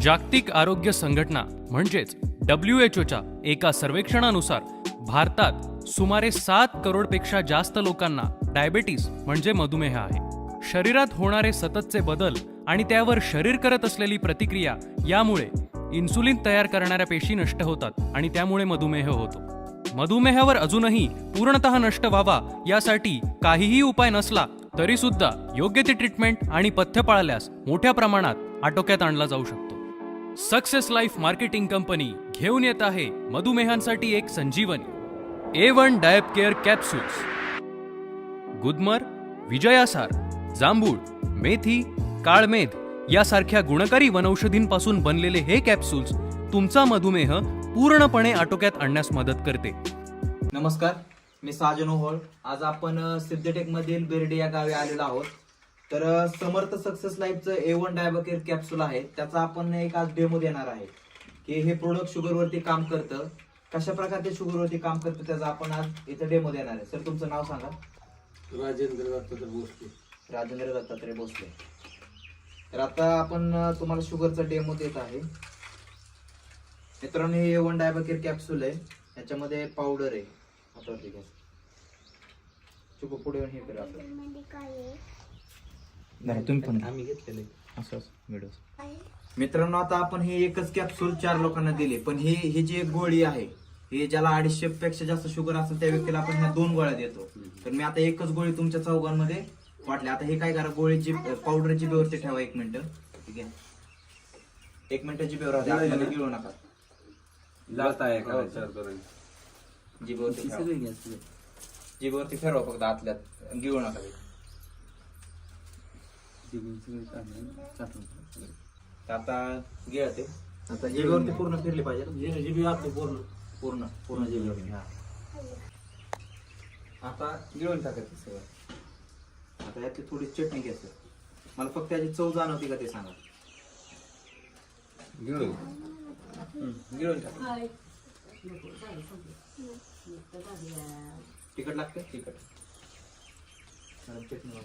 जागतिक आरोग्य संघटना म्हणजेच WHO च्या एका सर्वेक्षणानुसार भारतात सुमारे 7 करोडपेक्षा जास्त लोकांना डायबेटीस म्हणजे मधुमेह आहे. शरीरात होणारे सततचे बदल आणि त्यावर शरीर करत असलेली प्रतिक्रिया यामुळे इन्सुलिन तयार करणाऱ्या पेशी नष्ट होतात आणि त्यामुळे मधुमेह होतो. मधुमेहावर अजूनही पूर्णतः नष्ट व्हावा यासाठी काहीही उपाय नसला तरी सुद्धा योग्य ती ट्रीटमेंट आणि पथ्य पाळल्यास मोठ्या प्रमाणात आटोक्यात आणला जाऊ शकतो. सक्सेस लाईफ मार्केटिंग कंपनी घेऊन येत आहे मधुमेहांसाठी एक संजीवनी A1 डायब केअर कॅप्सूल्स. गुदमर, विजयासार, जांभूळ, मेथी, काळमेध यासारख्या गुणकारी वनौषधींपासून बनलेले हे कॅप्सूल्स तुमचा मधुमेह पूर्णपणे आटोक्यात आणण्यास मदत करते. नमस्कार, मी साजन ओहोळ. आज आपण सिद्धटेक मधील बेर्डे या गावी आलेलो आहोत. तर समर्थ सक्सेस लाईफचं A1 डायबकेअर कॅप्सूल आहे, त्याचा आपण एक आज डेमो देणार आहे की हे प्रोडक्ट शुगरवरती काम करतं, कशा प्रकारे ते शुगरवरती काम करतं त्याचा आपण आज इथं डेमो देणार आहे. सर, तुमचं नाव सांगा. राजेंद्र दत्तात्रय भोसले. राजेंद्र दत्तात्रय भोसले. तर आता आपण तुम्हाला शुगरचा डेमो देत आहे. मित्रांनो, हे A1 डायबकेअर कॅप्सूल आहे, याच्यामध्ये पावडर आहे. हातावरती घ्या. चुकू पुढे येऊन हे करा. नाही, तुम्ही पण आम्ही घेतलेले असं व्हिडिओ. मित्रांनो, आता आपण हे एकच कॅप्सूल 4 लोकांना दिले, पण हे जी एक गोळी आहे, हे ज्याला 250 पेक्षा जास्त शुगर असेल त्या व्यक्तीला आपण ह्या 2 गोळ्या देतो. तर मी आता एकच गोळी तुमच्या चौघांमध्ये वाटली. आता हे काय करा, गोळीची पावडर जिभेवरती ठेवा 1 मिनिट. ठीक आहे, 1 मिनिट जिभेवर राहू द्या, गिळू नका. लावता आहे का जिभेवरती जिभेवरती फिरवा फक्त, आतल्यात गिळू नका. आता गिळते. आता जिभेवरती पूर्ण फिरली पाहिजे. जीबी आपली पूर्ण पूर्ण पूर्ण जिभेवरती. हा, आता गिळून टाकायचं सगळं. आता यातली थोडी चटणी घ्यायचं. मला फक्त याची चव जाणवती का ते सांगा. गिळून गिळून टाका. तिखट लागते. तिखट चटणी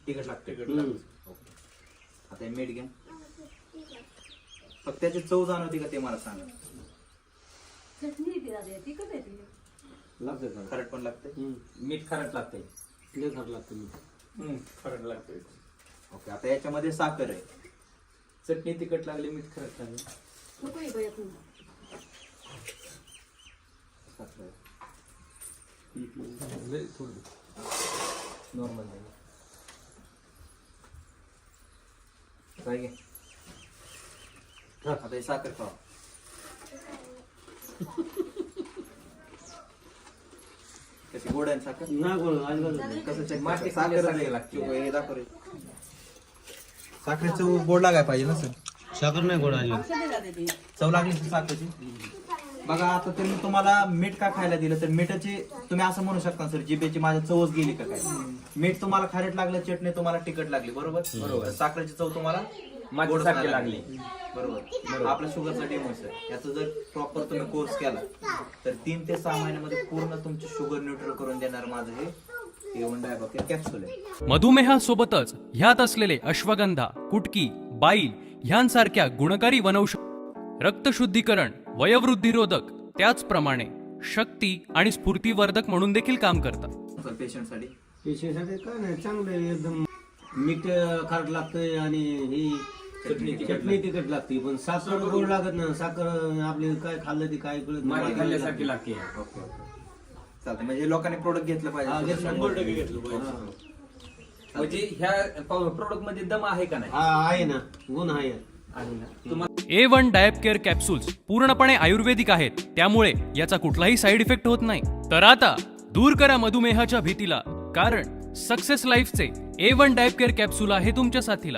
तिखट लागते. आता हे मीठ घ्या. फक्त त्याची चव जाणवती का ते मला सांगा. लागते खारट पण लागते. मीठ खारट लागते. खारट लागते मीठ. खारट लागते. ओके, आता याच्यामध्ये साखर आहे. चटणी तिखट लागली, मीठ खारट लागले. साखर आहे. नॉर्मल काय घे. आता हे साखर खावा. कशी गोड आहे साखर? कसं check माती करता? साखर खाल्ल्यासारखी लागते. लागते. हे दाखव रे. साखरेचं गोड लागाय पाहिजे ना सर. साखर नाही गोड आली. चव लागली तर साखरेची. बघा, आता तर मी तुम्हाला मीठ का खायला दिलं, तर मिठाची तुम्ही असं म्हणू शकता सर, जिभेची माझ्या चवच गेली का काय. मीठ तुम्हाला खारट लागलं, चटणी तुम्हाला तिखट लागली. बरोबर बरोबर. साखरेची चव तुम्हाला गोड साखर लागली. बरोबर. आपल्या शुगरचा डेमो सर, याचा जर प्रॉपर तुम्ही कोर्स केला तर 3 ते 6 महिन्यामध्ये पूर्ण तुमची शुगर न्यूट्रल करून देणार माझं हे A1 डायबकेअर कॅप्सूल आहे. मधुमेहासोबतच ह्यात असलेले अश्वगंधा, कुटकी, बाईल ह्यांसारख्या गुणकारी वनौषध रक्तशुद्धीकरण, वयोवृद्धिरोधक, त्याचप्रमाणे शक्ती आणि स्फूर्तिवर्धक म्हणून देखील काम करतात. पेशंटसाठी पेशंटसाठी काय नाही, चांगलं आहे एकदम. मीठ खारट लागतंय आणि ही चटणी तिखट लागते, पण साखर गोड लागत नाही. साखर आपली काय खाल्लं ती काय कळत नाही, खाल्ल्यासारखी लागते. चालतं. म्हणजे लोकांनी प्रोडक्ट घेतलं पाहिजे. 100% घेतलं पाहिजे. म्हणजे ह्या प्रोडक्ट मध्ये दम आहे का नाही? आहे ना, गुण आहे. A1 डायब केअर कॅप्सूल्स पूर्णपणे आयुर्वेदिक आहेत, त्यामुळे याचा कुठलाही साईड इफेक्ट होत नाही. तर आता दूर करा मधुमेहाच्या भीतीला, कारण सक्सेस लाईफचे A1 डायब केअर कॅप्सूल आहे तुमच्या साथीला.